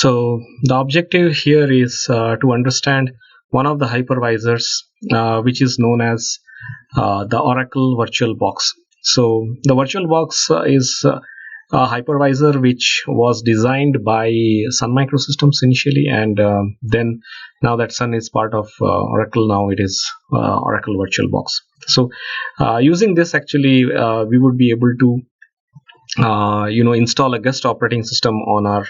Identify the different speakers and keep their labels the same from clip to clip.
Speaker 1: So the objective here is to understand one of the hypervisors, which is known as the Oracle VirtualBox. So the VirtualBox is a hypervisor which was designed by Sun Microsystems initially, and then now that Sun is part of Oracle, now it is Oracle VirtualBox. So using this, actually, we would be able to install a guest operating system on our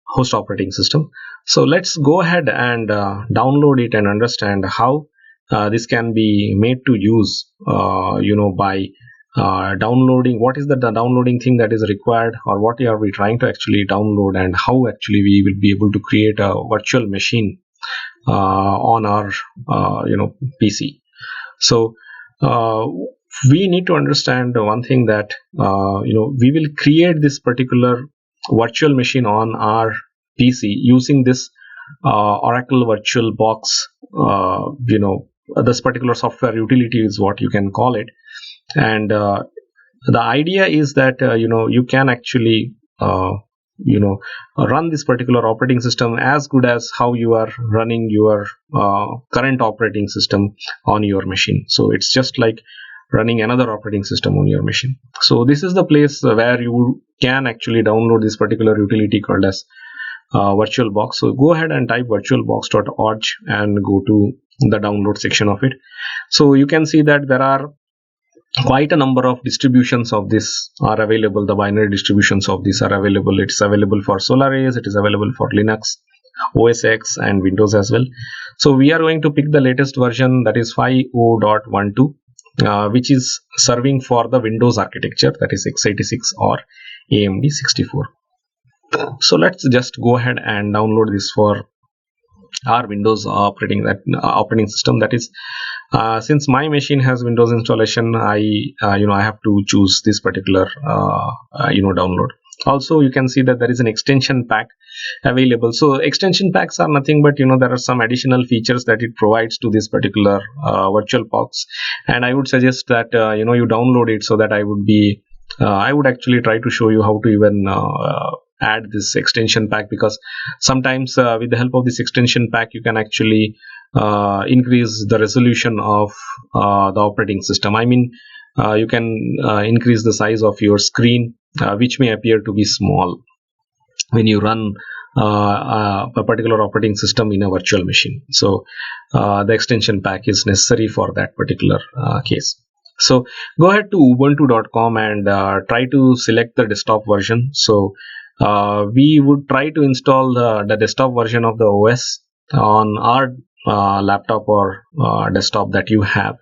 Speaker 1: host operating system. So let's go ahead and download it and understand how this can be made to use by downloading. What is the downloading thing that is required, or what are we trying to actually download, and how actually we will be able to create a virtual machine on our PC. So we need to understand one thing, that we will create this particular virtual machine on our PC using this Oracle VirtualBox. This particular software utility is what you can call it, and the idea is that you can actually run this particular operating system as good as how you are running your current operating system on your machine. So it's just like running another operating system on your machine. So this is the place where you can actually download this particular utility called as VirtualBox. So go ahead and type virtualbox.org and go to the download section of it. So you can see that there are quite a number of distributions of this are available. The binary distributions of this are available. It's available for Solaris, it is available for Linux, OS X, and Windows as well. So we are going to pick the latest version, that is 5.0.12, which is serving for the Windows architecture, that is x86 or AMD 64. So let's just go ahead and download this for our Windows operating system. That is, since my machine has Windows installation, I have to choose this particular download. Also, you can see that there is an extension pack available. So extension packs are nothing but there are some additional features that it provides to this particular VirtualBox, and I would suggest that you download it, so that I would actually try to show you how to even add this extension pack, because sometimes with the help of this extension pack you can actually increase the resolution of the operating system. I mean, you can increase the size of your screen, which may appear to be small when you run a particular operating system in a virtual machine. So the extension pack is necessary for that particular case. So go ahead to ubuntu.com and try to select the desktop version. So we would try to install the desktop version of the OS on our laptop or desktop that you have.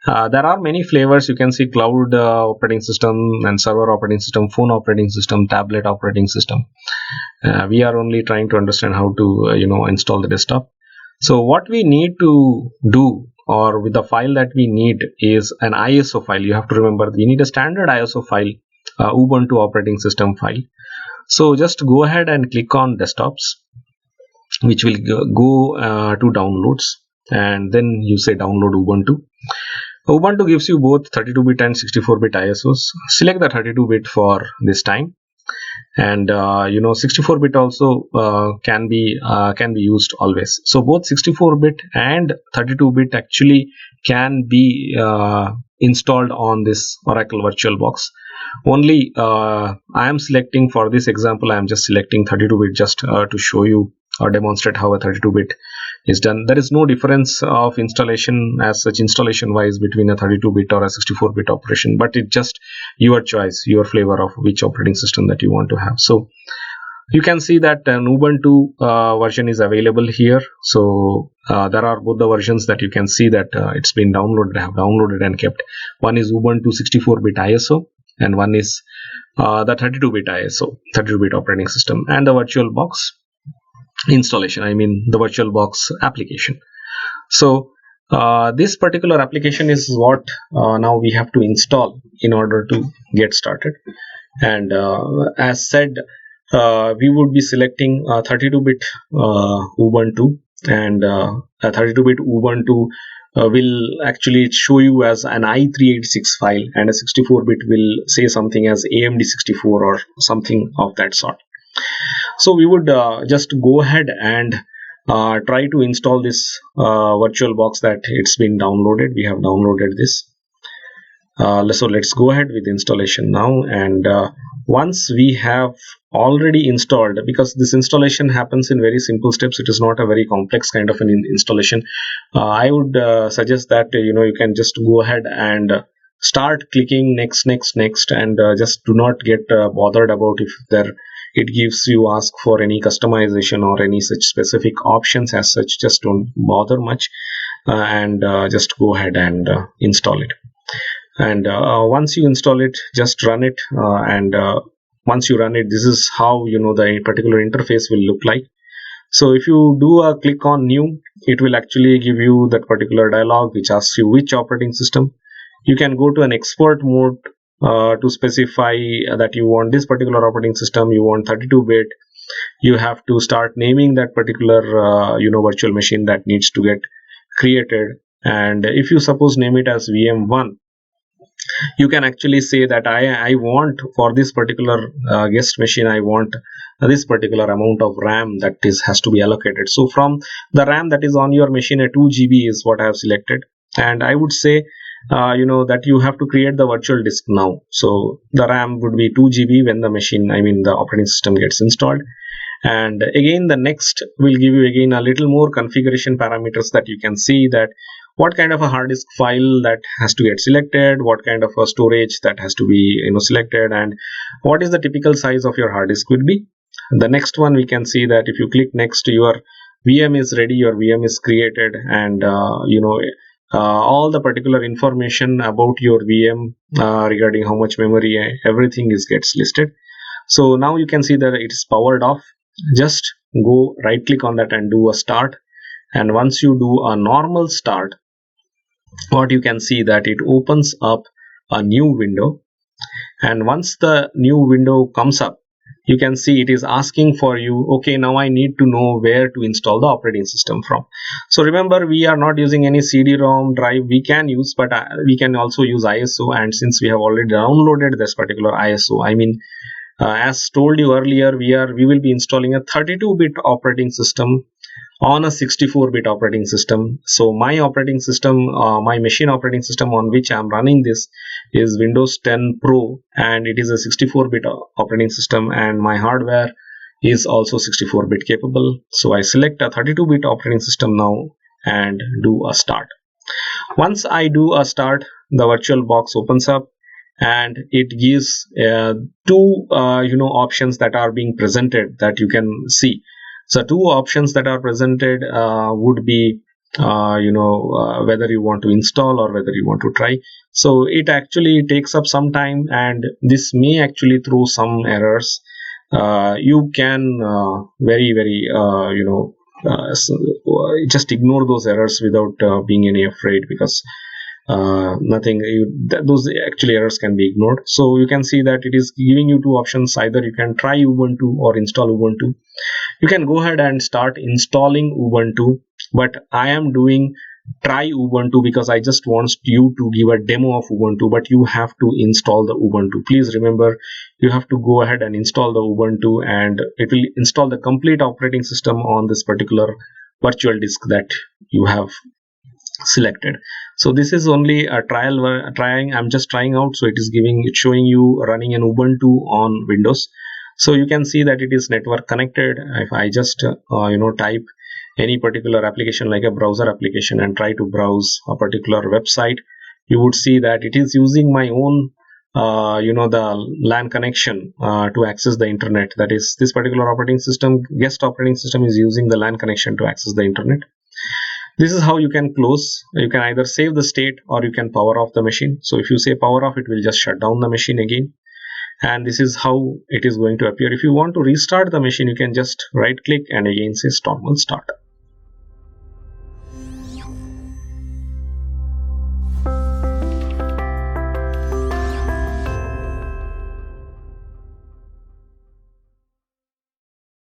Speaker 1: There are many flavors. You can see cloud operating system and server operating system, phone operating system, tablet operating system. We are only trying to understand how to install the desktop. So what we need to do, or with the file that we need, is an ISO file. You have to remember, we need a standard ISO file, Ubuntu operating system file. So just go ahead and click on desktops, which will go to downloads, and then you say download Ubuntu. Ubuntu gives you both 32-bit and 64-bit ISOs. Select the 32-bit for this time, and 64-bit also can be used always. So both 64-bit and 32-bit actually can be installed on this Oracle VirtualBox. Only I am selecting, for this example, I am just selecting 32-bit just to show you or demonstrate how a 32-bit is done. There is no difference of installation as such, installation wise, between a 32-bit or a 64-bit operation, but it's just your choice, your flavor of which operating system that you want to have. So you can see that an Ubuntu version is available here. So there are both the versions that you can see that it's been downloaded. I have downloaded and kept. One is Ubuntu 64-bit ISO, and one is the 32-bit ISO, 32-bit operating system, and the VirtualBox installation, I mean the VirtualBox application. So this particular application is what now we have to install in order to get started. And as said, we would be selecting a 32-bit Ubuntu, and a 32-bit Ubuntu will actually show you as an i386 file, and a 64-bit will say something as AMD 64 or something of that sort. So we would just go ahead and try to install this VirtualBox that it's been downloaded. We have downloaded this. So let's go ahead with installation now. And once we have already installed, because this installation happens in very simple steps, it is not a very complex kind of an installation. I would suggest that you can just go ahead and start clicking next, next, next, and just do not get bothered about if there it gives you ask for any customization or any such specific options as such. Just don't bother much, and just go ahead and install it. And once you install it, just run it, and once you run it, this is how the particular interface will look like. So if you do a click on new, it will actually give you that particular dialog which asks you which operating system. You can go to an export mode to specify that you want this particular operating system, you want 32-bit. You have to start naming that particular virtual machine that needs to get created. And if you suppose name it as VM1, you can actually say that I want for this particular guest machine, I want this particular amount of RAM that has to be allocated. So from the RAM that is on your machine, a 2 GB is what I have selected. And I would say that you have to create the virtual disk now. So the RAM would be 2 GB when the machine, I mean the operating system, gets installed. And again, the next will give you again a little more configuration parameters that you can see that what kind of a hard disk file that has to get selected, what kind of a storage that has to be selected, and what is the typical size of your hard disk will be. The next one, we can see that if you click next, your VM is ready, your VM is created, and all the particular information about your VM regarding how much memory, everything gets listed. So now you can see that it is powered off. Just go right click on that and do a start. And once you do a normal start, what you can see that it opens up a new window. And once the new window comes up, you can see it is asking for you, okay, now I need to know where to install the operating system from. So remember, we are not using any CD-ROM drive. We can use, but we can also use ISO. And since we have already downloaded this particular ISO, I mean, as told you earlier, we will be installing a 32-bit operating system on a 64-bit operating system. So my operating system, my machine operating system on which I'm running this is Windows 10 Pro, and it is a 64-bit operating system, and my hardware is also 64-bit capable. So I select a 32-bit operating system now and do a start. Once I do a start, the VirtualBox opens up, and it gives two options that are being presented that you can see. So two options that are presented would be whether you want to install or whether you want to try. So it actually takes up some time, and this may actually throw some errors. You can very just ignore those errors without being any afraid, because those actually errors can be ignored. So you can see that it is giving you two options: either you can try Ubuntu or install Ubuntu. You can go ahead and start installing Ubuntu, but I am doing try Ubuntu because I just want you to give a demo of Ubuntu, but you have to install the Ubuntu. Please remember, you have to go ahead and install the Ubuntu, and it will install the complete operating system on this particular virtual disk that you have selected. So this is only a trying. I'm just trying out. So it's showing you running an Ubuntu on Windows. So you can see that it is network connected. If I just type any particular application like a browser application and try to browse a particular website, you would see that it is using my own the LAN connection to access the internet. That is, this particular operating system, guest operating system, is using the LAN connection to access the internet. This is how you can close. You can either save the state or you can power off the machine. So if you say power off, it will just shut down the machine again. And this is how it is going to appear. If you want to restart the machine, you can just right click and again say normal start.